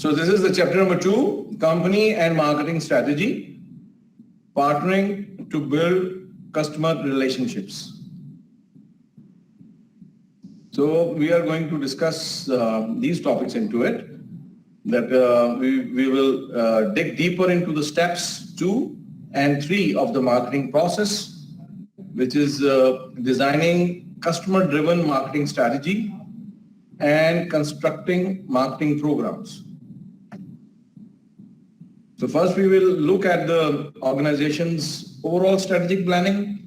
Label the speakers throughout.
Speaker 1: So this is the chapter number 2, company and marketing strategy, partnering to build customer relationships. So we are going to discuss these topics into it, that we will dig deeper into the steps 2 and 3 of the marketing process, which is designing customer-driven marketing strategy and constructing marketing programs. So first we will look at the organization's overall strategic planning,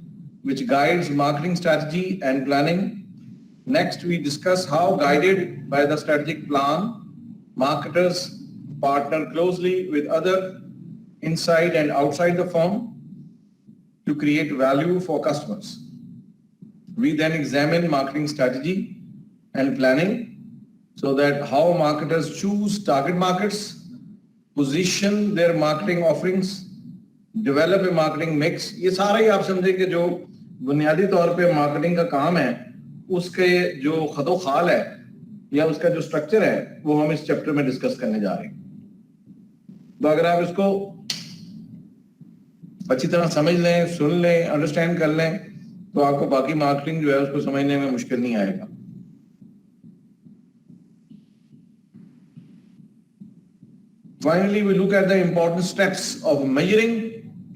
Speaker 1: which guides marketing strategy and planning. Next, we discuss how, guided by the strategic plan, marketers partner closely with other inside and outside the firm to create value for customers. We then examine marketing strategy and planning, so that how marketers choose target markets, position their marketing offerings, develop a marketing mix. ये सारा ही आप समझे कि जो बुनियादी तौर पे marketing का काम है, उसके जो खदो खाल है या उसका जो स्ट्रक्चर है, वो हम इस चैप्टर में डिस्कस करने जा रहे हैं. तो अगर आप इसको अच्छी तरह समझ लें, सुन लें, अंडरस्टैंड कर लें, तो आपको बाकी मार्केटिंग जो है उसको समझने में मुश्किल नहीं आएगा. Finally, we look at the important steps of measuring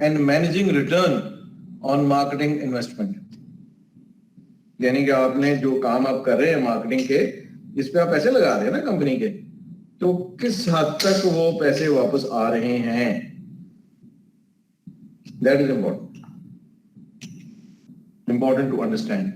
Speaker 1: and managing return on marketing investment. यानी कि आपने जो काम आप कर रहे हैं मार्केटिंग के, इस पे आप पैसे लगा रहे हैं ना कंपनी के, तो किस हद तक वो पैसे वापस आ रहे हैं, that is important to understand.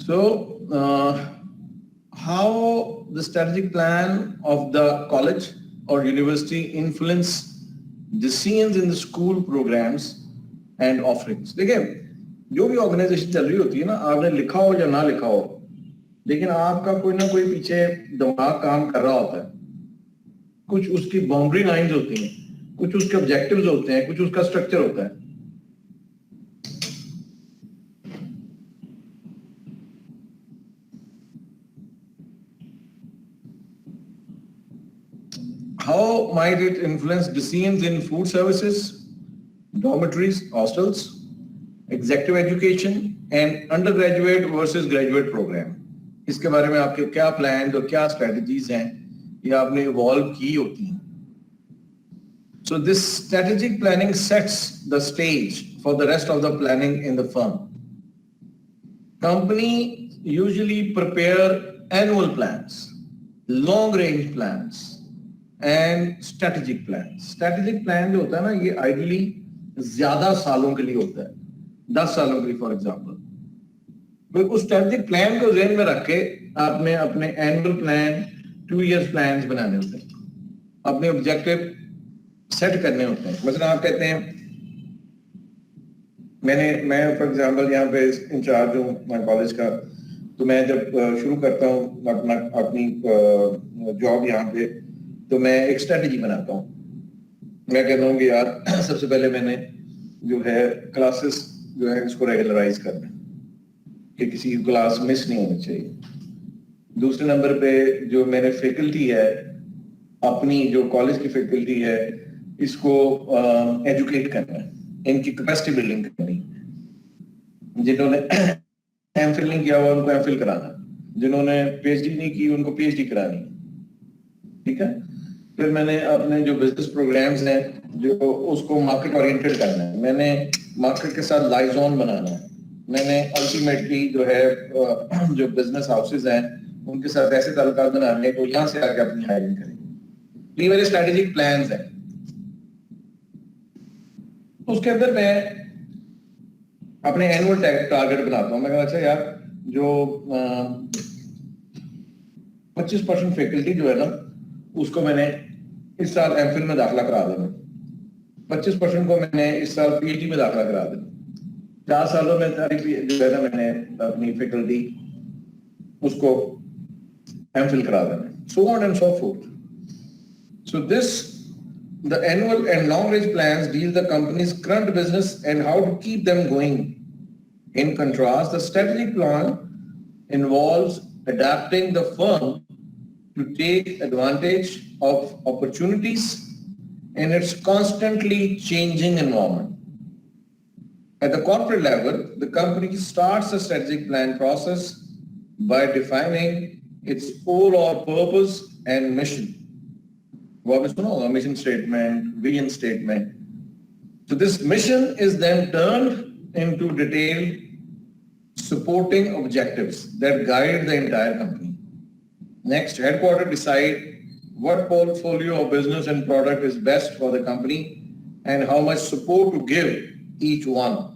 Speaker 1: So, how the strategic plan of the college or university influence decisions in the school programs and offerings. देखिए, जो भी ऑर्गेनाइजेशन चल रही होती है ना, आपने लिखा हो या ना लिखा हो, लेकिन आपका कोई ना कोई पीछे दिमाग काम कर रहा होता है. कुछ उसकी बाउंड्री लाइंस होती हैं, कुछ उसके ऑब्जेक्टिव्स होते हैं, कुछ उसका स्ट्रक्चर होता है. How might it influence decisions in food services, dormitories, hostels, executive education and undergraduate versus graduate program? इसके बारे में आपके क्या प्लान और क्या स्ट्रेटजीज हैं, ये आपने इवॉल्व की होती हैं. So this strategic planning sets the stage for the rest of the planning in the firm. Company usually prepare annual plans, long range plans and strategic plans. Strategic plan जो होता है ना, ये आइडियली ज्यादा सालों के लिए होता है, 10 सालों के लिए फॉर एग्जांपल. तो उस स्ट्रेटेजिक प्लान को ज़हन में रख के आपने अपने एनुअल प्लान, 2 years प्लान्स बनाने होते हैं, अपने ऑब्जेक्टिव सेट करने होते हैं. मतलब आप कहते हैं मैं फॉर एग्जांपल यहाँ पे इंचार्ज हूँ कॉलेज का, तो मैं जब शुरू करता हूँ अपनी जॉब यहाँ पे, तो मैं एक स्ट्रेटेजी बनाता हूँ. मैं कहता हूँ कि यार सबसे पहले मैंने जो है क्लासेस जो है इसको रेगुलराइज करना, कि किसी क्लास मिस नहीं होनी चाहिए. दूसरे नंबर पे जो मैंने फैकल्टी है, अपनी जो कॉलेज की फैकल्टी है, इसको एजुकेट करना है, इनकी कैपेसिटी बिल्डिंग करनी. जिन्होंने एमफिल नहीं किया हुआ उनको एमफिल कराना, जिन्होंने पीएचडी नहीं की उनको पीएचडी करानी. ठीक है. फिर मैंने अपने जो बिजनेस प्रोग्राम्स हैं जो उसको मार्केट ओरिएंटेड करना है, मैंने मार्केट के साथ लाइजॉन बनाना है, मैंने अल्टीमेटली जो है जो बिजनेस हाउसेज हैं उनके साथ ऐसे ताल्लुकात बनाने को यहाँ से आके अपनी हायरिंग करेंगे. ये मेरे स्ट्रेटेजिक प्लान्स हैं. उसके अंदर मैं अपने एनुअल टारगेट बनाता हूँ. मैं कहता अच्छा यार जो 25% फैकल्टी जो है ना, उसको मैंने इस साल एमफिल में दाखिला करा देना, 25% को मैंने इस साल पीएचडी में दाखिला करा देना, 4 सालों में जो है ना मैंने अपनी फैकल्टी उसको एमफिल करा देना, so on and so forth. So this The annual and long-range plans deal the company's current business and how to keep them going. In contrast, the strategic plan involves adapting the firm to take advantage of opportunities in its constantly changing environment. At the corporate level, the company starts the strategic plan process by defining its overall purpose and mission. वो आपने सुना होगा mission statement, vision statement. So this mission is then turned into detailed supporting objectives that guide the entire company. Next, headquarters decide what portfolio of business and product is best for the company and how much support to give each one.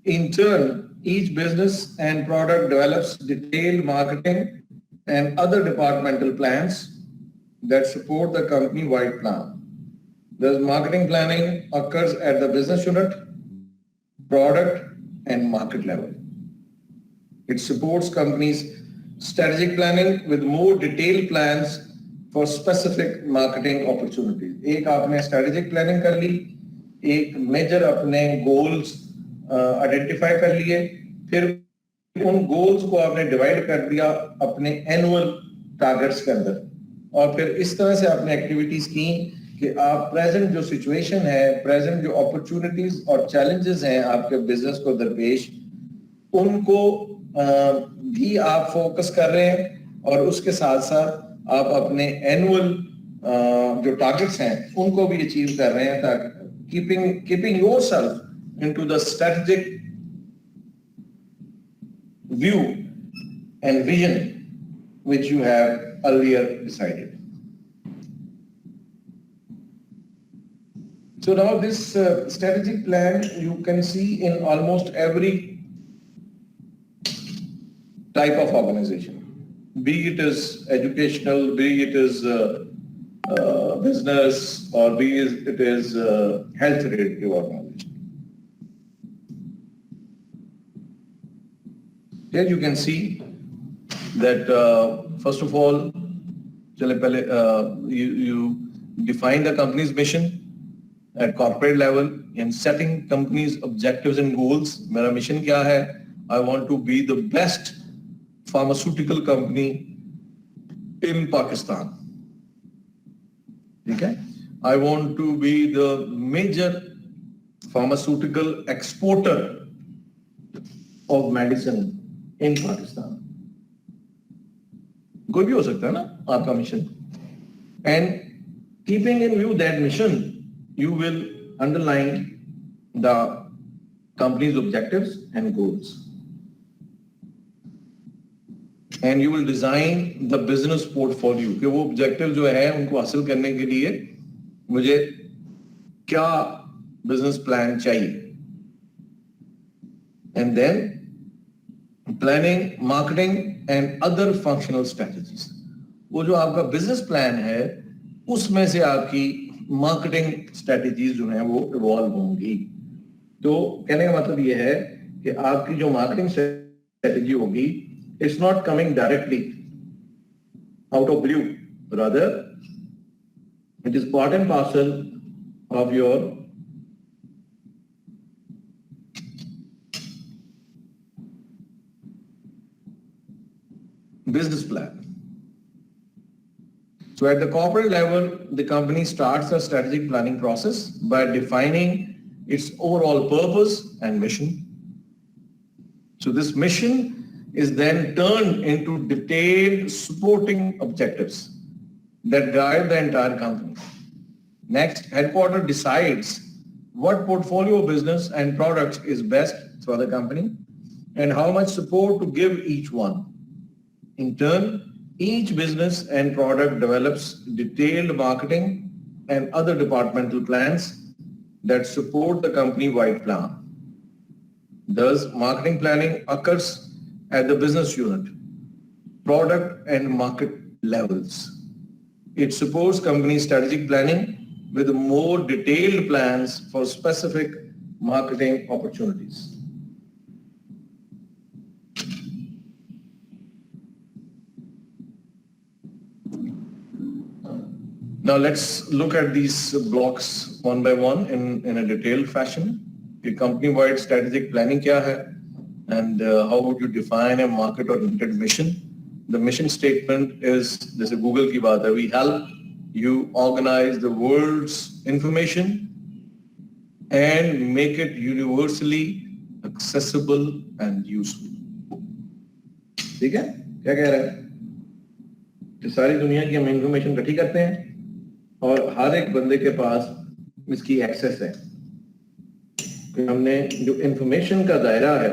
Speaker 1: In turn, each business and product develops detailed marketing and other departmental plans that support the company-wide plan. Thus, marketing planning occurs at the business unit, product, and market level. It supports companies' strategic planning with more detailed plans for specific marketing opportunities. एक आपने strategic planning कर ली, एक major अपने goals identify कर लिए, फिर उन goals को आपने divide कर दिया अपने annual targets के अंदर, और फिर इस तरह से आपने activities की कि आप present जो situation है, present जो opportunities और challenges हैं आपके business को दरपेश, उनको भी आप फोकस कर रहे हैं और उसके साथ साथ आप अपने एनुअल जो टारगेट्स हैं उनको भी अचीव कर रहे हैं, ताकि keeping yourself into the strategic view and vision which you have earlier decided. So now this strategic plan you can see in almost every type of organization, be it is educational, be it is business, or be it is health related organization. Here you can see that first of all, you define the company's mission at corporate level in setting company's objectives and goals. मेरा mission क्या है? I want to be the best pharmaceutical company in Pakistan. Okay? I want to be the major pharmaceutical exporter of medicine in Pakistan. कोई भी हो सकता है ना आपका mission. And keeping in view that mission, you will underline the company's objectives and goals. And you will design the business portfolio कि वो objective जो है उनको हासिल करने के लिए मुझे क्या business plan चाहिए. And then planning, marketing and other functional strategies. वो जो आपका business plan है उसमें से आपकी marketing strategies जो हैं वो evolve होंगी. तो कहने का मतलब ये है कि आपकी जो marketing strategy होगी, it's not coming directly out of blue. Rather, it is part and parcel of your business plan. So at the corporate level, the company starts the strategic planning process by defining its overall purpose and mission. So this mission is then turned into detailed supporting objectives that guide the entire company. Next, headquarters decides what portfolio of business and products is best for the company and how much support to give each one. In turn, each business and product develops detailed marketing and other departmental plans that support the company-wide plan. Thus, marketing planning occurs at the business unit, product and market levels. It supports company strategic planning with more detailed plans for specific marketing opportunities. Now let's look at these blocks one by one in a detailed fashion. The company-wide strategic planning क्या है, and how would you define a market-oriented mission? The mission statement is, जैसे Google की बात है, we help you organize the world's information and make it universally accessible and useful. ठीक है? क्या कह रहा है? कि सारी दुनिया की हम इंफॉर्मेशन इकट्ठी करते हैं और हर एक बंदे के पास इसकी एक्सेस है कि हमने जो इंफॉर्मेशन का दायरा है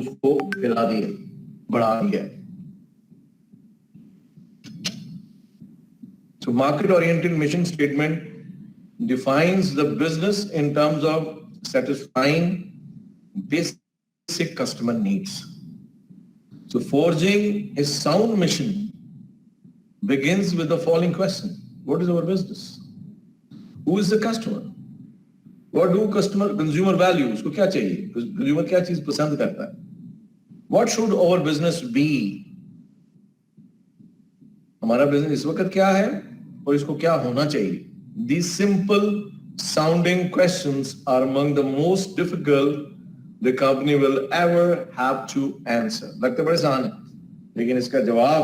Speaker 1: उसको फैला दिया, बढ़ा दिया. So market-oriented mission statement defines the business in terms of satisfying basic customer needs. So forging a sound mission begins with the following question: what is our business? Who is the customer? What do consumer value? उसको क्या चाहिए? Consumer क्या चीज पसंद करता है? What should our business be? हमारा business इस वक्त क्या है और इसको क्या होना चाहिए? These simple sounding questions are among the most difficult the company will ever have to answer. लगता बड़े आसान है, लेकिन इसका जवाब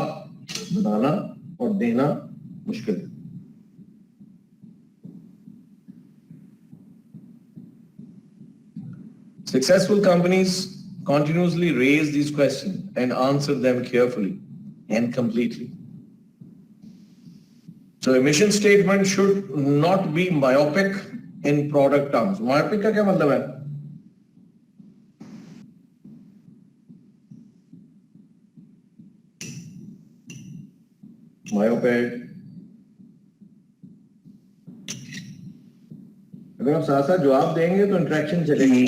Speaker 1: बनाना और देना मुश्किल है. Successful companies continuously raise these questions and answer them carefully and completely. So a mission statement should not be myopic in product terms. Myopic का क्या मतलब है? Myopic. अगर आप साथ साथ जवाब देंगे तो इंटरेक्शन चलेगी.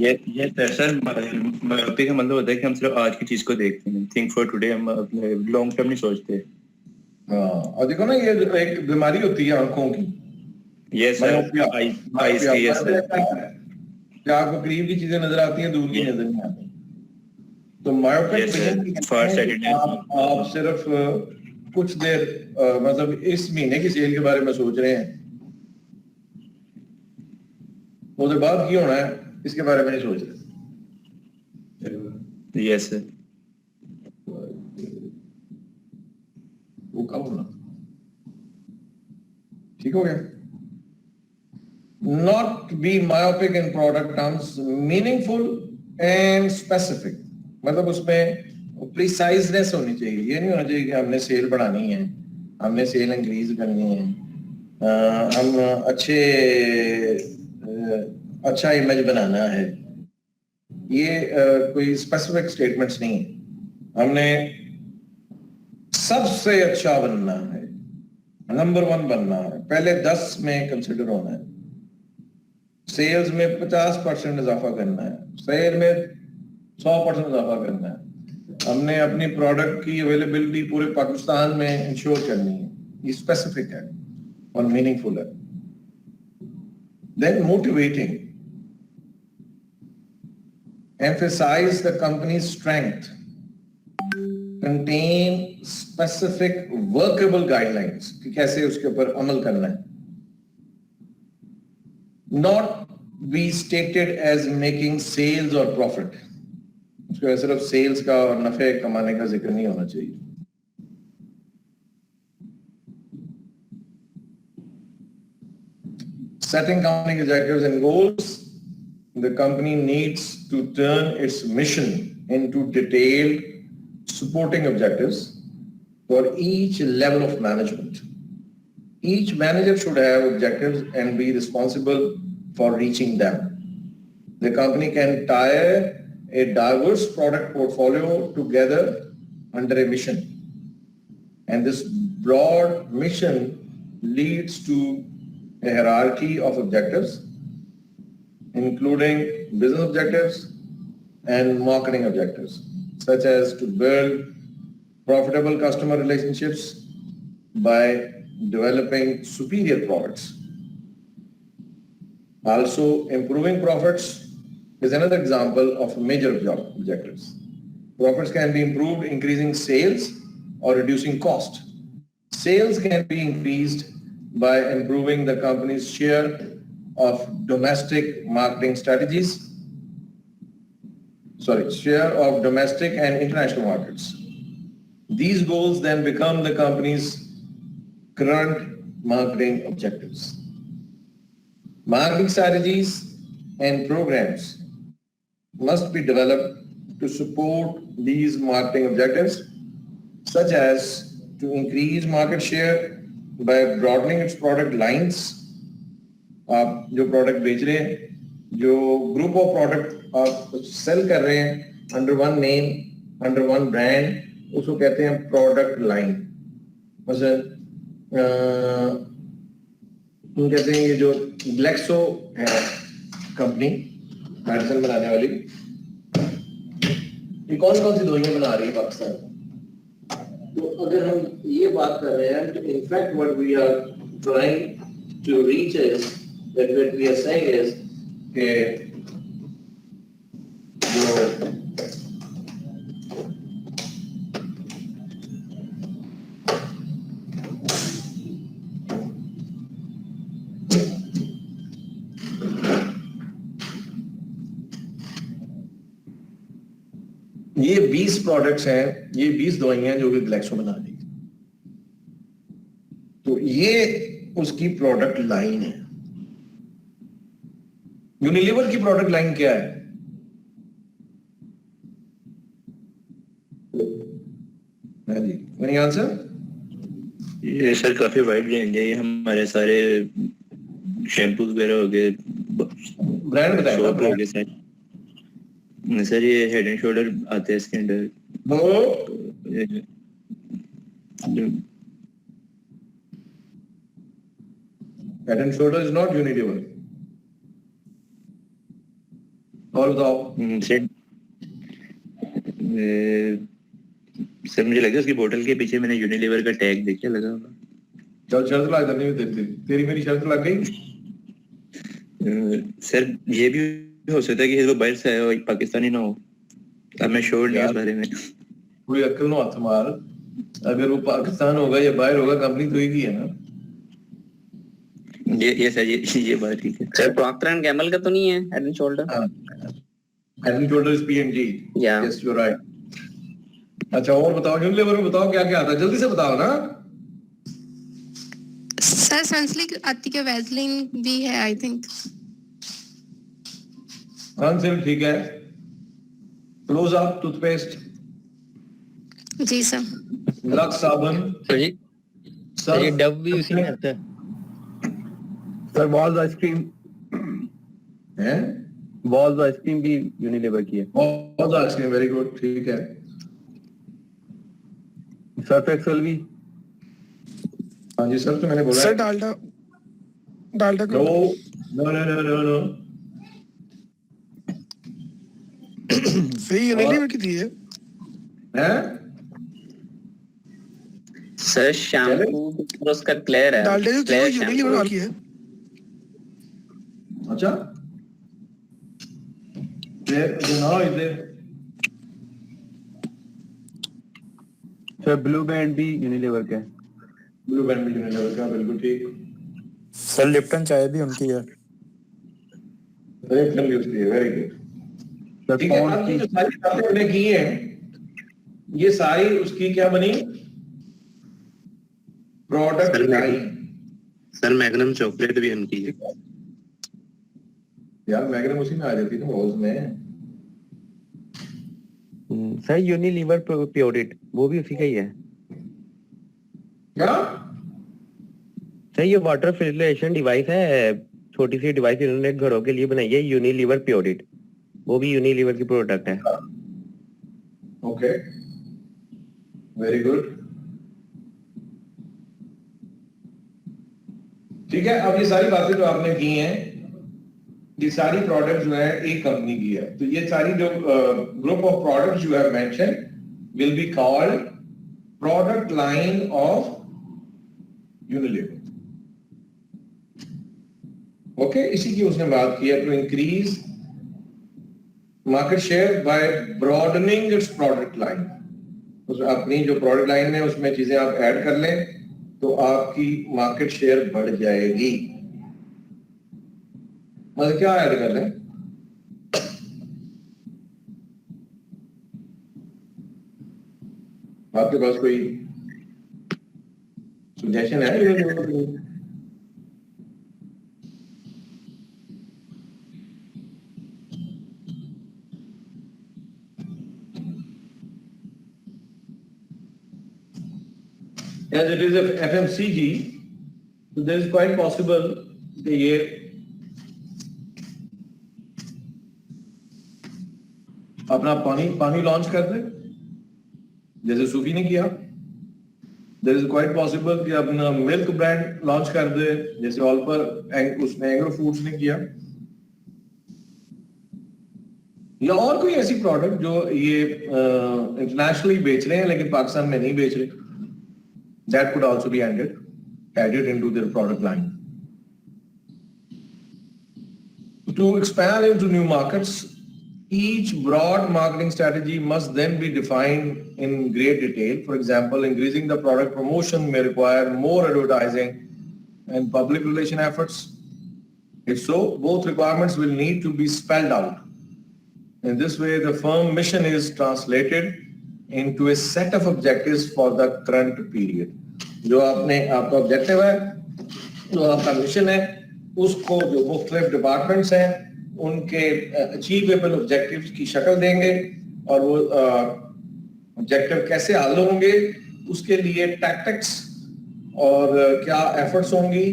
Speaker 2: ये सर मायोपिक का मतलब होता है कि हम सिर्फ आज की चीज को देखते हैं, थिंक फॉर टुडे, हम अपने लॉन्ग टर्म नहीं सोचते.
Speaker 1: हाँ, और देखो ना, ये एक बीमारी होती है आंखों की.
Speaker 2: यस सर, आईज की. यस सर,
Speaker 1: क्या आपको करीब की चीजें नजर आती हैं, दूर की नजर नहीं आती. तो मायोपिक आप सिर्फ कुछ देर मतलब इस महीने की सेल के बारे में सोच रहे हैं, उसके बाद क्या होना है इसके बारे में नहीं सोच रहे.
Speaker 2: यस सर,
Speaker 1: वो कब होना. ठीक हो गया. Not be myopic in product terms, meaningful and specific. मतलब उसमें प्रिसाइजनेस होनी चाहिए. ये नहीं होना चाहिए कि हमने सेल बढ़ानी है, हमने सेल इंक्रीज करनी है, हम अच्छा इमेज बनाना है. ये कोई स्पेसिफिक स्टेटमेंट्स नहीं है. हमने सबसे अच्छा बनना है, नंबर 1 बनना है, पहले 10 में कंसिडर होना है, सेल्स में 50% इजाफा करना है, सेल में 100% इजाफा करना है, हमने अपनी प्रोडक्ट की अवेलेबिलिटी पूरे पाकिस्तान में इंश्योर करनी है. ये स्पेसिफिक है और मीनिंगफुल है. Then motivating, emphasize the company's strength, contain specific workable guidelines कि कैसे उसके ऊपर अमल करना है. Not be stated as making sales or profit. उसके सिर्फ सेल्स का और नफे कमाने का जिक्र नहीं होना चाहिए. Setting company objectives and goals. The company needs to turn its mission into detailed supporting objectives for each level of management. Each manager should have objectives and be responsible for reaching them. The company can tie a diverse product portfolio together under a mission. And this broad mission leads to a hierarchy of objectives, including business objectives and marketing objectives, such as to build profitable customer relationships by developing superior products. Also, improving profits is another example of major objectives. Profits can be improved increasing sales or reducing cost. Sales can be increased by improving the company's share of domestic marketing strategies, share of domestic and international markets. These goals then become the company's current marketing objectives. Marketing strategies and programs must be developed to support these marketing objectives, such as to increase market share by broadening its product lines. आप जो product बेच रहे हैं, जो group of product आप cell कर रहे हैं under one name, under one brand, उसको कहते हैं प्रोडक्ट लाइन. मतलब कहते हैं ये जो ग्लेक्सो है कंपनी मेडिसिन बनाने वाली, ये कौन कौन सी दवाइयां बना रही है पाकिस्तान में? तो अगर हम ये बात कर रहे हैं तो in fact what we are trying to reach is that what we are saying is कि जो ये 20 प्रोडक्ट्स हैं, ये 20 दवाइयां जो कि ग्लेक्सो बना रही है, तो ये उसकी प्रोडक्ट लाइन है. यूनिलीवर की प्रोडक्ट लाइन क्या है? हाँ जी, मेरी आंसर
Speaker 2: ये सर काफी वाइड रेंज है. ये हमारे सारे शैम्पू वगैरह हो गए,
Speaker 1: ब्रांड बताएं
Speaker 2: सोप हो गए सर. ये हेड एंड शोल्डर आते हैं इसके अंदर.
Speaker 1: Head and shoulder is not Unilever. और बताओ
Speaker 2: सर, मुझे लगा उसकी बोतल के पीछे मैंने यूनिलीवर का टैग देखा लगा होगा.
Speaker 1: चल शर्त लगा देनी, तेरी मेरी शर्त लग गई.
Speaker 2: सर ये भी हो सकता है कि वो बाहर से आया हो, पाकिस्तानी ना हो. अब मैं श्योर नहीं इस बारे में.
Speaker 1: पूरी अक्ल नो हाथ मार. अगर वो पाकिस्तान होगा या बाहर होगा, कंपनी तो एक ही है ना.
Speaker 2: ये सर ये बात ठीक है
Speaker 3: सर. प्रॉक्टर एंड गैम्बल का तो नहीं है head and shoulder?
Speaker 1: Head and shoulder is P&G. Yes you are right. अच्छा और बताओ, यूनिलीवर में बताओ क्या क्या आता है, जल्दी से बताओ ना.
Speaker 4: सर सनसिल्क आती है, वैसलीन भी है आई थिंक.
Speaker 1: सनसिल्क ठीक है. Close up toothpaste.
Speaker 4: जी सर.
Speaker 1: लक्स साबुन.
Speaker 3: सर ये डव भी उसी में आता है.
Speaker 5: सर बॉल्स आइसक्रीम
Speaker 1: है,
Speaker 5: बॉल्स आइसक्रीम भी यूनिलीवर की है.
Speaker 1: बॉल्स आइसक्रीम वेरी गुड, ठीक है.
Speaker 5: सर्फ एक्सेल भी.
Speaker 1: हाँ जी सर, तो मैंने बोला
Speaker 6: sir Dalda
Speaker 1: no no no no no no.
Speaker 6: सही यूनिलीवर की थी है.
Speaker 3: सर शैम्पू उसका क्लियर है.
Speaker 6: डालडा जो थी वो यूनिलीवर की है.
Speaker 1: अच्छा इधर
Speaker 5: सर ब्लू बैंड भी यूनिलीवर का है.
Speaker 1: ब्लू बैंड भी यूनिलीवर का, बिल्कुल ठीक.
Speaker 6: सर लिप्टन चाय भी उनकी है.
Speaker 1: Very good. ठीक है.
Speaker 5: कौन
Speaker 1: अब
Speaker 5: सी
Speaker 1: ये जो सारी बातें हमने की हैं, ये सारी उसकी क्या बनी? Product line.
Speaker 2: Sir magnum chocolate भी उनकी है.
Speaker 1: यार मैग्नम उसी में आ जाती है ना, रोज में.
Speaker 5: सर यूनिलीवर प्योरिट वो भी उसी का ही है.
Speaker 1: क्या?
Speaker 5: सर ये वाटर फिल्ट्रेशन डिवाइस है, छोटी सी डिवाइस इन्होंने घरों के लिए बनाई है, यूनिलीवर प्योरिट. वो भी यूनिलीवर की प्रोडक्ट है.
Speaker 1: Okay very good. ठीक है. अब ये सारी बातें जो आपने की हैं, ये सारी प्रोडक्ट जो है एक कंपनी की है, तो ये सारी जो group of products you have mentioned will be called product line of Unilever. Okay, इसी की उसने बात की है. To increase market share by broadening its product line. अपनी जो प्रोडक्ट लाइन है उसमें चीजें आप ऐड कर लें तो आपकी मार्केट शेयर बढ़ जाएगी। मतलब क्या ऐड कर लें? आपके पास कोई सजेशन है? As it is a FMCG, so there is quite possible कि ये अपना पानी लॉन्च कर दे, जैसे सूफी ने किया। There is quite possible कि अपना मिल्क ब्रांड लॉन्च कर दे, जैसे ऑल पर उसने एग्रो फूड्स ने किया, या और कोई ऐसी प्रोडक्ट जो ये इंटरनेशनली बेच रहे हैं लेकिन पाकिस्तान में नहीं बेच रहे। That could also be added into their product line. To expand into new markets, each broad marketing strategy must then be defined in great detail. For example, increasing the product promotion may require more advertising and public relation efforts. If so, both requirements will need to be spelled out. In this way, the firm mission is translated into a set of objectives for the current period. जो आपका objective है, जो आपका mission है, उसको जो मुख्तलिफ departments हैं उनके अचीवेबल ऑब्जेक्टिव्स की शक्ल देंगे, और वो ऑब्जेक्टिव कैसे हल होंगे उसके लिए टैक्टिक्स और क्या एफर्ट्स होंगी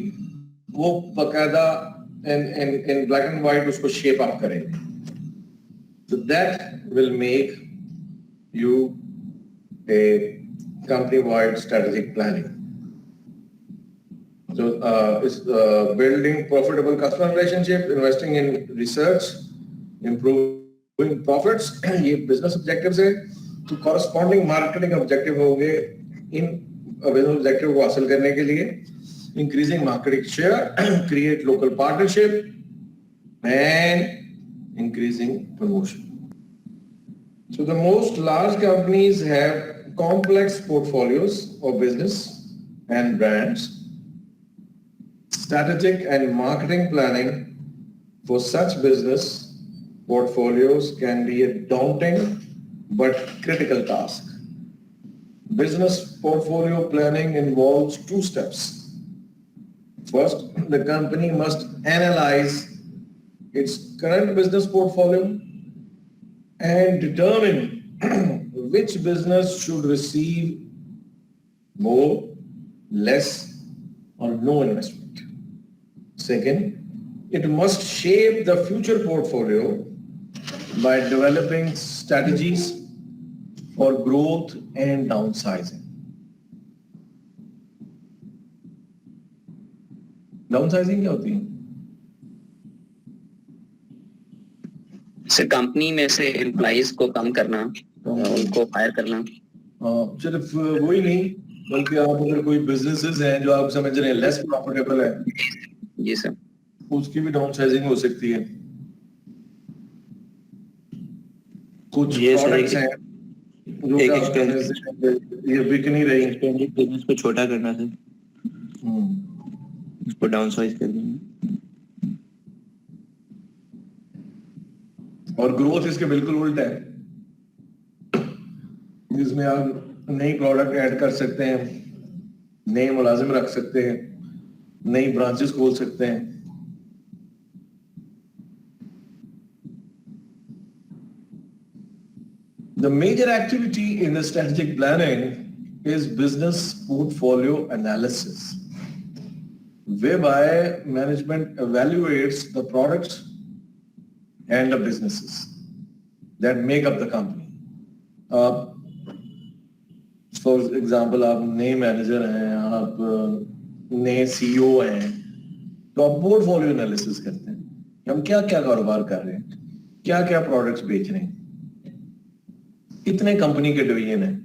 Speaker 1: वो बकायदा इन ब्लैक एंड व्हाइट उसको शेप अप करेंगे. So that will make you a company-wide strategic planning. So it's building profitable customer relationship, investing in research, improving profits. ये business objectives है. तो corresponding marketing objective होंगे इन business objective को हासिल करने के लिए. Increasing market share, create local partnership, and increasing promotion. So the most large companies have complex portfolios of business and brands. Strategic and marketing planning for such business portfolios can be a daunting but critical task. Business portfolio planning involves two steps. First, the company must analyze its current business portfolio and determine which business should receive more, less, or no investment. Second, it must shape the future portfolio by developing strategies for growth and downsizing. Downsizing क्या होती है?
Speaker 3: से company में से employees को कम करना, उनको fire करना.
Speaker 1: सिर्फ वही नहीं, बल्कि आप अगर कोई बिजनेसेस हैं जो आप समझ रहे हैं लेस प्रॉफिटेबल है,
Speaker 3: जी सर,
Speaker 1: उसकी भी डाउनसाइजिंग हो सकती है. कुछ प्रोडक्ट्स हैं जो ये बिक नहीं रही,
Speaker 2: बिजनेस को छोटा करना सर, उसको डाउनसाइज कर देंगे.
Speaker 1: और ग्रोथ इसके बिल्कुल उल्टा है, जिसमें आप नई प्रोडक्ट ऐड कर सकते हैं, नए मुलाजिम रख सकते हैं, नई ब्रांचेस खोल सकते हैं. The major activity in the strategic planning is business portfolio analysis, whereby management evaluates the products and the businesses that make up the company. For example, आप नए मैनेजर हैं, आप नए CEO हैं, तो आप पोर्टफोलियो एनालिसिस करते हैं कि हम क्या क्या कारोबार कर रहे हैं, क्या क्या प्रोडक्ट्स बेच रहे हैं, कितने कंपनी के डिवीजन हैं,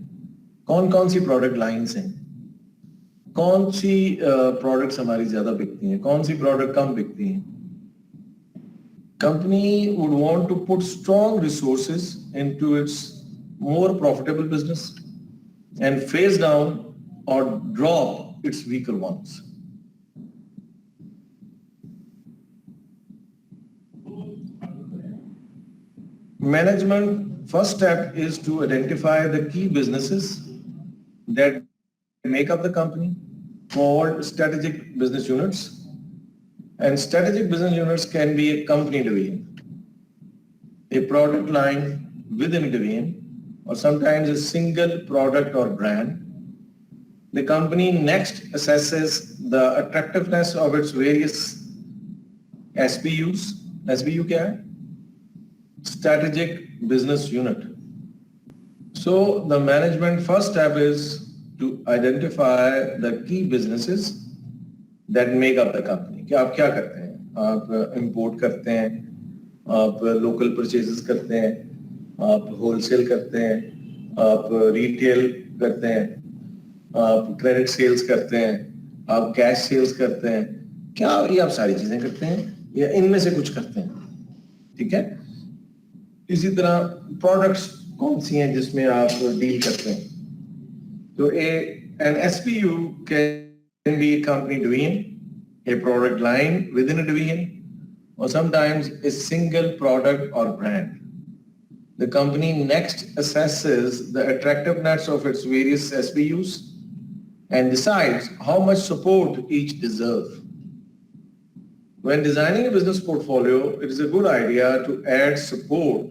Speaker 1: कौन कौन सी प्रोडक्ट लाइंस हैं, कौन सी प्रोडक्ट्स हमारी ज्यादा बिकती हैं, कौन सी प्रोडक्ट कम बिकती हैं. Company would want to put strong resources into its more profitable business and phase down or drop its weaker ones. Management first step is to identify the key businesses that make up the company, called strategic business units. And strategic business units can be a company division, a product line within a division, or sometimes a single product or brand. The company next assesses the attractiveness of its various SBUs. SBU क्या है? Strategic business unit. So the management first step is to identify the key businesses that make up the company. कि आप क्या करते हैं? आप import करते हैं, आप local purchases करते हैं, आप wholesale करते हैं, आप retail करते हैं, आप credit sales करते हैं, आप cash sales करते हैं. क्या ये आप सारी चीजें करते हैं या इनमें से कुछ करते हैं? ठीक है? इसी तरह प्रोडक्ट्स कौन सी हैं जिसमें आप डील करते हैं? तो an SBU can be a company division, a product line within a division, or sometimes a single product or brand. The company next assesses the attractiveness of its various SBUs and decides how much support each deserves. When designing a business portfolio, it is a good idea to add support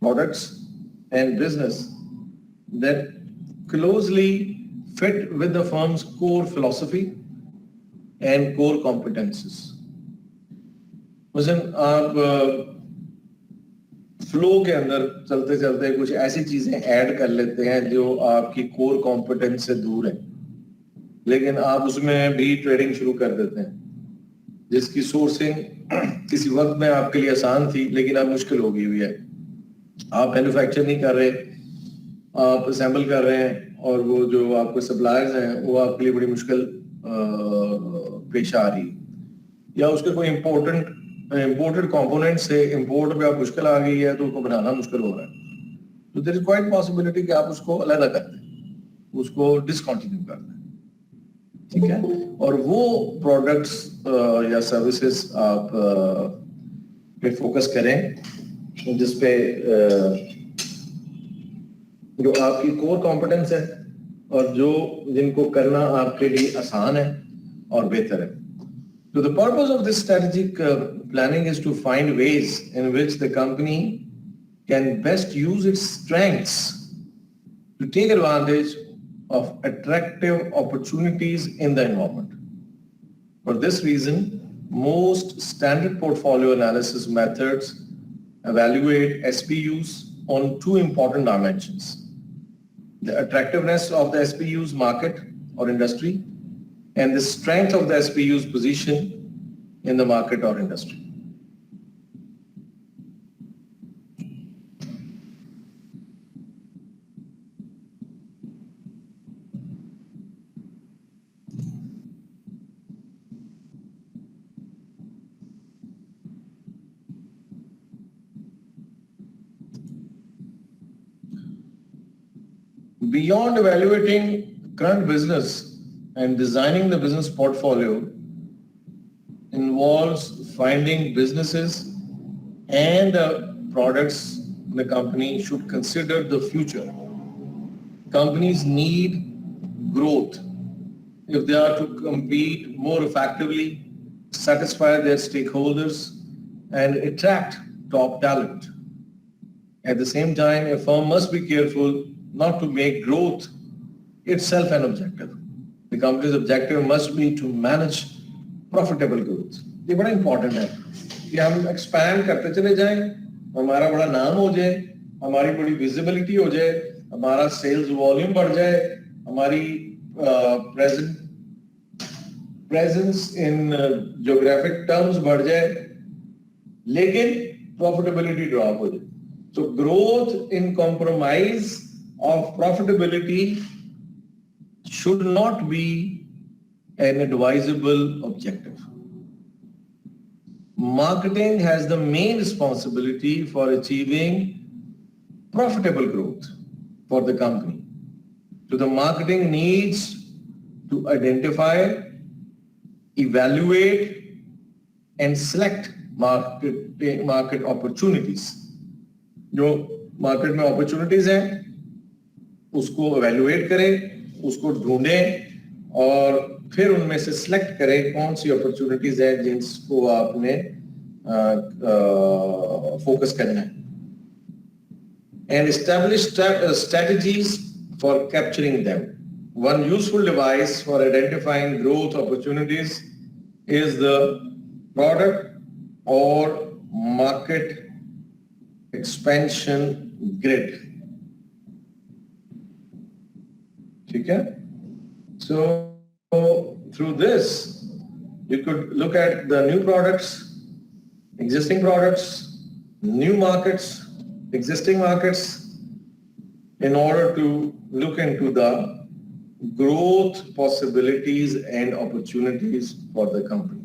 Speaker 1: products and business that closely fit with the firm's core philosophy and core competences. मसलन आप flow के अंदर चलते चलते कुछ ऐसी चीजें add कर लेते हैं जो आपकी कोर कॉम्पिटेंस से दूर है, लेकिन आप उसमें भी ट्रेडिंग शुरू कर देते हैं जिसकी सोर्सिंग किसी वक्त में आपके लिए आसान थी लेकिन अब मुश्किल हो गई हुई है. आप मैन्युफैक्चर नहीं कर रहे, आप असेंबल कर रहे हैं और वो जो आपके सप्लायर्स हैं वो आपके लिए बड़ी मुश्किल पेश आ रही है, या उसके कोई इम्पोर्टेड कंपोनेंट से इंपोर्ट पे आप मुश्किल आ गई है तो उसको बनाना मुश्किल हो रहा है. तो देयर इज क्वाइट पॉसिबिलिटी कि आप उसको अलग कर दें, उसको डिसकंटिन्यू कर दें. ठीक है, और वो प्रोडक्ट्स या सर्विसेज आप पे फोकस करें जिसपे जो आपकी कोर कॉम्पिटेंस है और जो जिनको करना आपके लिए आसान है और बेहतर है. So the purpose of this strategic planning is to find ways in which the company can best use its strengths to take advantage of attractive opportunities in the environment. For this reason, most standard portfolio analysis methods evaluate SBUs on two important dimensions: the attractiveness of the SBU's market or industry and the strength of the SBU's position in the market or industry. Beyond evaluating current business and designing the business portfolio involves finding businesses and products the company should consider the future. Companies need growth if they are to compete more effectively, satisfy their stakeholders, and attract top talent. At the same time, a firm must be careful not to make growth itself an objective. The company's objective must be to manage profitable growth. ये बड़ा important है कि हम expand करते चले जाएं, हमारा बड़ा नाम हो जाए, हमारी बड़ी visibility हो जाए, हमारा sales volume बढ़ जाए, हमारी presence in geographic terms बढ़ जाए, लेकिन profitability drop हो जाए. So growth in compromise of profitability should not be an advisable objective. Marketing has the main responsibility for achieving profitable growth for the company. So the marketing needs to identify, evaluate and select market opportunities. जो market में opportunities हैं उसको evaluate करें, उसको ढूंढें और फिर उनमें से select करें कौन सी opportunities हैं जिनको आपने focus करना है, and establish strategies for capturing them. One useful device for identifying growth opportunities is the product or market expansion grid. Okay? So through this, you could look at the new products, existing products, new markets, existing markets, in order to look into the growth possibilities and opportunities for the company.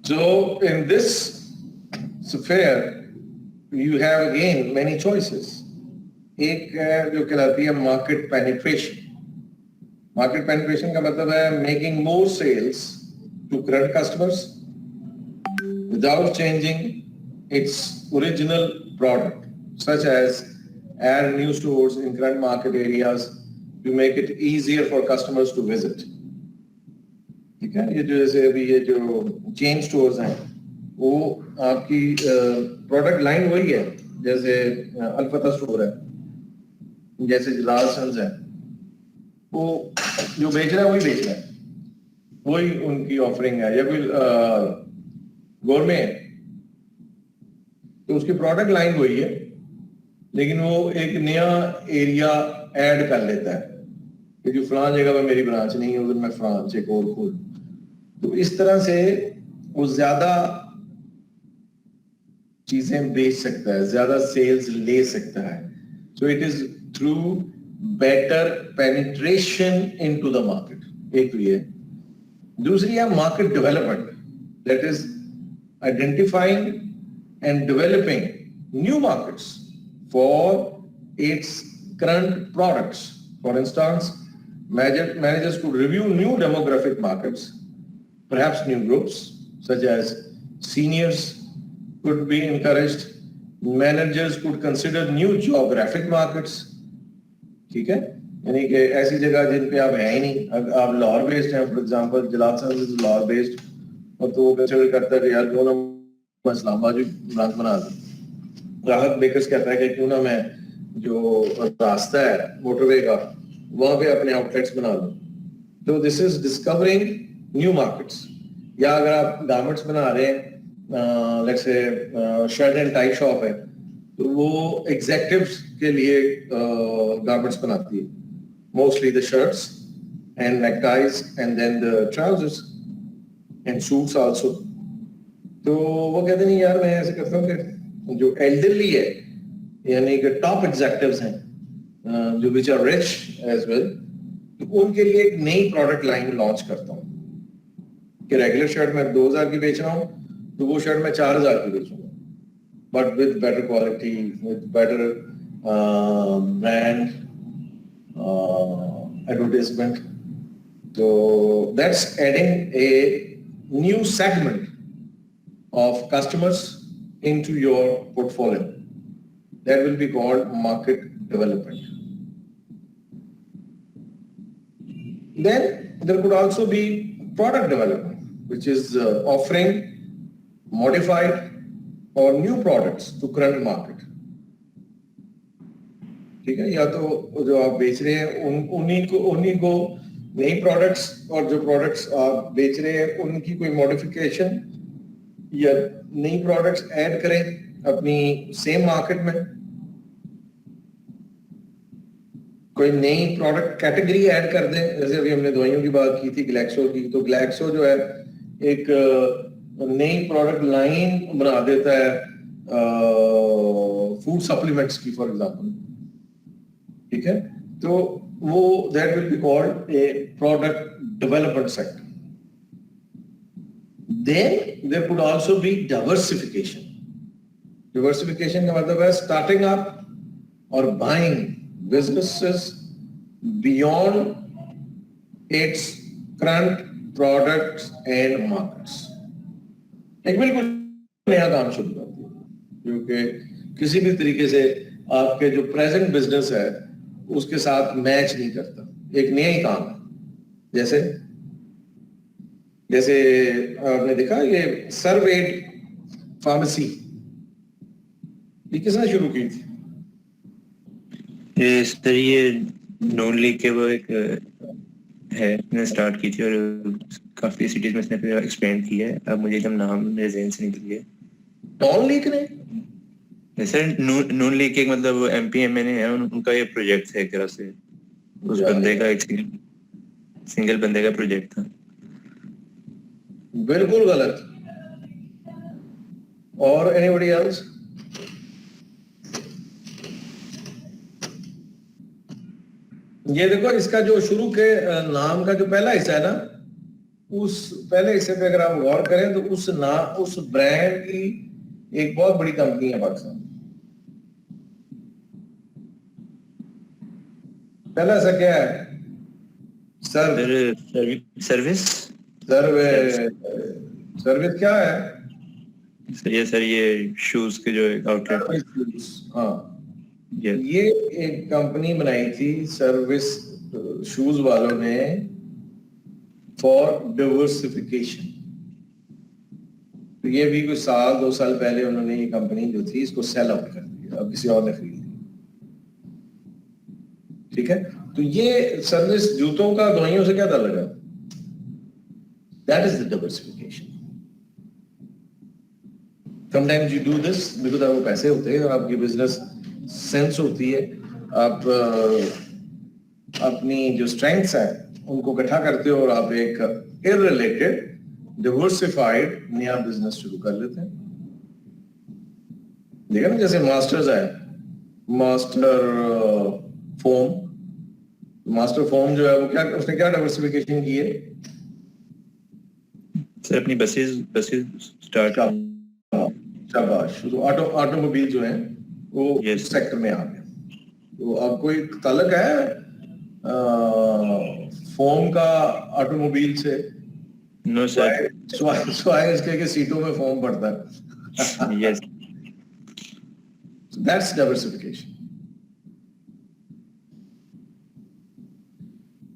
Speaker 1: So in this sphere, you have again many choices. एक जो कहलाती है market penetration. Market penetration का मतलब है making more sales to current customers without changing its original product, such as add new stores in current market areas to make it easier for customers to visit. ठीक है, ये जो जैसे अभी ये जो चेन स्टोर्स हैं वो आपकी प्रोडक्ट लाइन वही है, जैसे अल्फता स्टोर है, जैसे जलाल सन्स है, वो जो बेच रहा है वही बेच रहा है, वही उनकी ऑफरिंग है, या कोई गोरमे है तो उसकी प्रोडक्ट लाइन वही है, लेकिन वो एक नया एरिया ऐड कर लेता है कि जो फलां जगह पे मेरी ब्रांच नहीं है उधर मैं फ्रांच एक और खोल, तो इस तरह से वो ज्यादा चीजें बेच सकता है, ज्यादा सेल्स ले सकता है. So it is through better penetration into the market. एक तो ये. दूसरी है market development, that is identifying and developing new markets for its current products. For instance, managers could review new demographic markets, perhaps new groups such as seniors could be encouraged. Managers could consider new geographic markets. ठीक है, यानी कि ऐसी जगह जिन पे आप हैं ही नहीं, आप लाहौर बेस्ड हैं, for example Jalal sons is Lahore based, और तो वो कंसिडर करता है कि यार क्यों ना मैं इस्लामाबाद भी ब्रांच बना दूं. राहत बेकर्स कहता है कि क्यों ना मैं जो रास्ता है मोटरवे का वहां पे अपने आउटलेट्स बना लूं. तो this is discovering new markets. या अगर आप गारमेंट्स बना रहे हैं, let's say shirt and tie shop है, तो वो एग्जेक्टिव्स के लिए गारमेंट्स बनाती है, mostly the shirts and neckties and then the trousers and suits also. तो वो कहते नहीं यार मैं ऐसे करता हूँ कि जो एल्डरली है यानी कि टॉप एग्जेक्टिव्स हैं जो which are rich as well, तो उनके लिए एक नई प्रोडक्ट लाइन लॉन्च करता हूँ कि रेगुलर शर्ट मैं 2000 की बेच रहा हूँ, तो वो शर्ट मैं 4000 की बेचूंगा, but with better quality, with better brand advertisement. तो that's adding a new segment of customers into your portfolio. That will be called market development. Then there could also be product development, which is offering modified or new products to current market. ठीक है, या तो जो आप बेच रहे हैं उन्हीं को नई प्रोडक्ट्स, और जो प्रोडक्ट्स आप बेच रहे हैं उनकी कोई मॉडिफिकेशन या नई प्रोडक्ट्स ऐड करें अपनी सेम मार्केट में, कोई नई प्रोडक्ट कैटेगरी ऐड कर दें. जैसे अभी हमने दवाइयों की बात की थी ग्लैक्सो की, तो ग्लैक्सो जो है एक नई प्रोडक्ट लाइन बना देता है फूड सप्लीमेंट्स की, फॉर एग्जांपल. ठीक है, तो वो that will be called a product development sector. Then there could also be diversification. Diversification का मतलब है starting up or buying businesses beyond its current products and markets. एक बिल्कुल नया काम शुरू कर दिया, क्योंकि किसी भी तरीके से आपके जो प्रेजेंट बिजनेस है उसके साथ मैच नहीं करता, एक नया ही काम है. जैसे जैसे आपने देखा ये सर्वेट फार्मेसी, ये किसने शुरू की थी?
Speaker 2: ये सर ये नॉन लीग के वो एक है, ने स्टार्ट की थी और काफी सिटीज में इसने फिर एक्सपेंड किया है. अब मुझे एकदम नाम मेरे ज़हन से निकल गया.
Speaker 1: नॉन लीग ने?
Speaker 2: सर नून लीग के मतलब एमपी एमएनए है, उनका ये प्रोजेक्ट है एक तरह से. उस बंदे का एक सिंगल बंदे का प्रोजेक्ट था.
Speaker 1: बिल्कुल गलत. और एनीबॉडी एल्स? ये देखो, इसका जो शुरू के नाम का जो पहला हिस्सा है ना, उस पहले हिस्से पे अगर आप गौर करें तो उस ब्रांड की एक बहुत बड़ी कंपनी है पाकिस्तान. पहला हिस्सा क्या है?
Speaker 2: सर्विस
Speaker 1: क्या है?
Speaker 2: सर ये शूज के जो आउटलेट.
Speaker 1: हाँ, ये एक कंपनी बनाई थी सर्विस शूज वालों ने फॉर डिवर्सिफिकेशन. तो ये भी कुछ साल 2 साल पहले उन्होंने ये कंपनी जो थी इसको सेल आउट कर दिया, अब किसी और ने खरीद ली. ठीक है, तो ये सर्विस जूतों का दवाइयों से क्या ताल्लुक है? That is the diversification. Sometimes you do this because आपको पैसे होते हैं और आपकी बिजनेस सेंस होती है, आप अपनी जो स्ट्रेंथ्स है उनको इकट्ठा करते हो और आप एक इररिलेटेड डिवर्सिफाइड नया बिजनेस शुरू कर लेते हैं. देखा ना, जैसे मास्टर्स है, मास्टर फोम जो है वो क्या, उसने क्या डिवर्सिफिकेशन की है?
Speaker 2: सर अपनी बसेस स्टार्ट.
Speaker 1: शाबाश. तो ऑटोमोबाइल जो है वो
Speaker 2: Yes.
Speaker 1: सेक्टर में आ गया. तो अब कोई ताल्लुक है फोम का ऑटोमोबाइल से?
Speaker 2: No sir.
Speaker 1: स्वाय इसके के सीटों में फोम पड़ता है.
Speaker 2: Yes.
Speaker 1: That's diversification.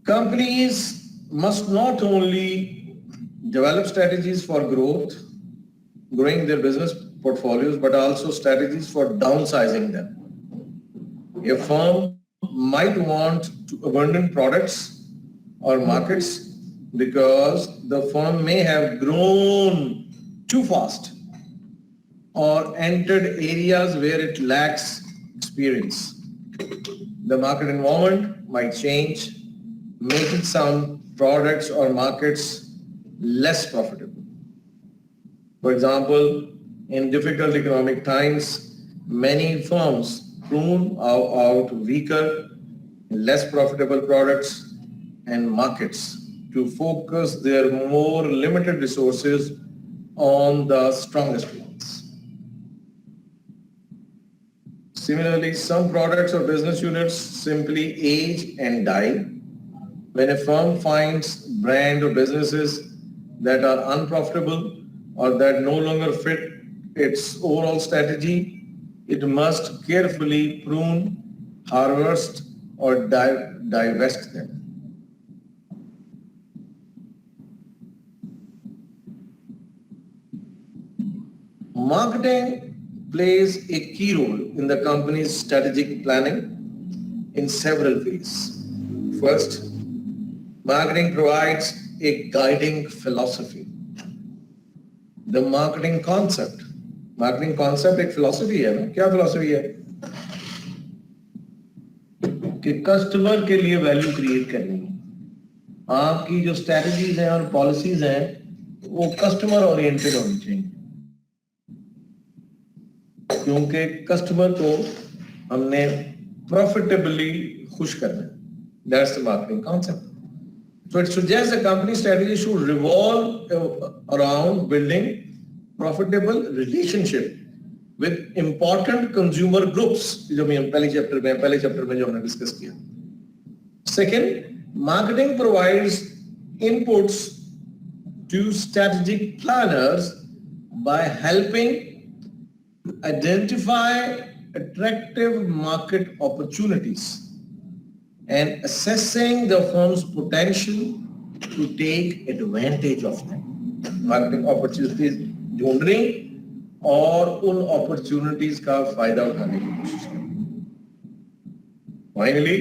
Speaker 1: Companies must not only develop strategies for growing their business portfolios, but also strategies for downsizing them. A firm might want to abandon products or markets because the firm may have grown too fast or entered areas where it lacks experience. The market environment might change, making some products or markets less profitable. For example, in difficult economic times, many firms prune out weaker, less profitable products and markets to focus their more limited resources on the strongest ones. Similarly, some products or business units simply age and die. When a firm finds brand or businesses that are unprofitable or that no longer fit its overall strategy, it must carefully prune, harvest, or divest them. Marketing plays a key role in the company's strategic planning in several ways. First, marketing provides a guiding philosophy. The marketing concept एक philosophy है ना. क्या philosophy है? कि customer के लिए value create करनी है. आपकी जो स्ट्रेटजीज हैं और पॉलिसीज हैं वो कस्टमर ओरिएंटेड होनी चाहिए, क्योंकि कस्टमर को हमने प्रॉफिटेबली खुश करना है. That's the marketing concept. So it suggests the company strategy should revolve around building profitable relationship with important consumer groups, जो मैं पहले चैप्टर में जो हमने डिस्कस किया. Second, marketing provides inputs to strategic planners by helping identify attractive market opportunities and assessing the firm's potential to take advantage of them. Marketing opportunities ढूंढने और उन opportunities का फायदा उठाने की कोशिश करें. Finally,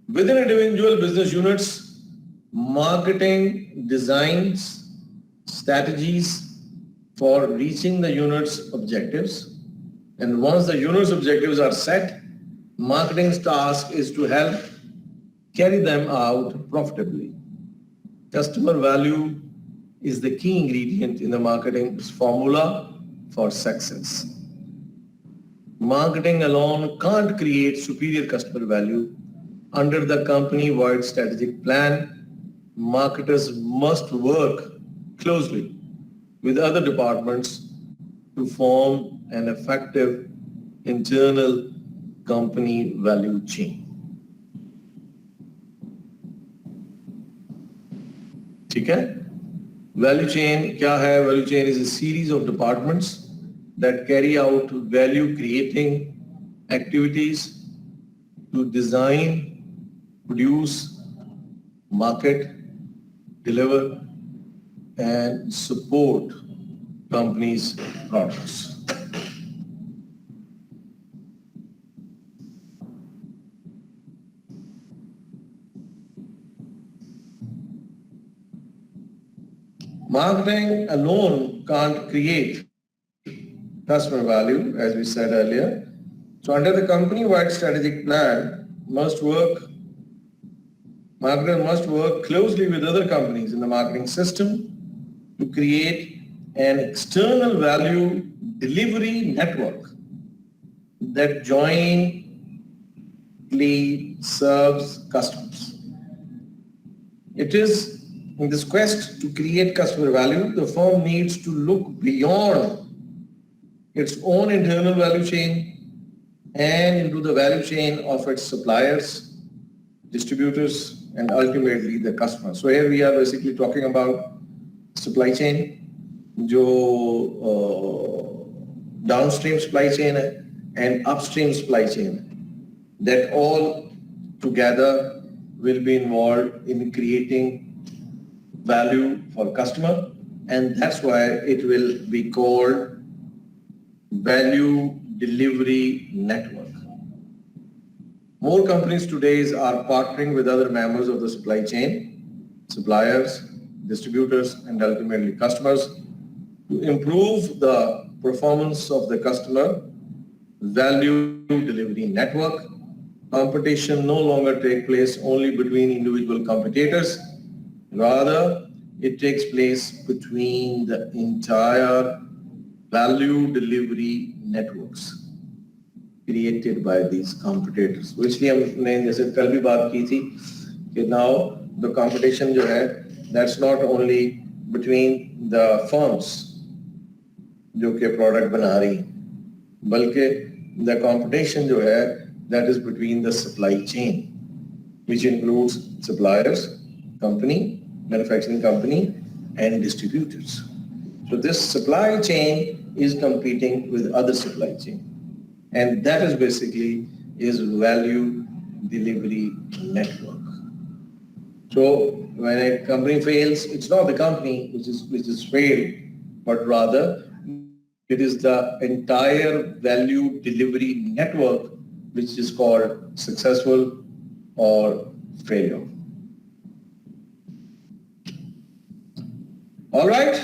Speaker 1: within individual business units, marketing designs strategies for reaching the unit's objectives. And once the unit's objectives are set, marketing's task is to help carry them out profitably. Customer value is the key ingredient in the marketing's formula for success. Marketing alone can't create superior customer value. Under the company-wide strategic plan, marketers must work closely with other departments to form an effective internal company value chain. ठीक है? Value chain क्या है? Value chain is a series of departments that carry out value creating activities to design, produce, market, deliver, and support companies' products. Marketing alone can't create customer value, as we said earlier. So under the company-wide strategic plan, marketers must work closely with other companies in the marketing system to create an external value delivery network that jointly serves customers. It is in this quest to create customer value, the firm needs to look beyond its own internal value chain and into the value chain of its suppliers, distributors, and ultimately the customers. So here we are basically talking about supply chain, जो downstream supply chain है, and upstream supply chain, that all together will be involved in creating value for customer, and that's why it will be called value delivery network. More companies today are partnering with other members of the supply chain, suppliers, distributors, and ultimately customers to improve the performance of the customer value delivery network. Competition no longer takes place only between individual competitors. Rather, it takes place between the entire value delivery networks created by these competitors. So इसलिए हमने जैसे कल भी बात की थी कि now the competition जो है, that's not only between the firms जो के product बना रही, बल्कि the competition जो है, that is between the supply chain, which includes suppliers, manufacturing company, and distributors. So this supply chain is competing with other supply chain. And that is basically is value delivery network. So when a company fails, it's not the company which is failed, but rather it is the entire value delivery network which is called successful or failure. All right.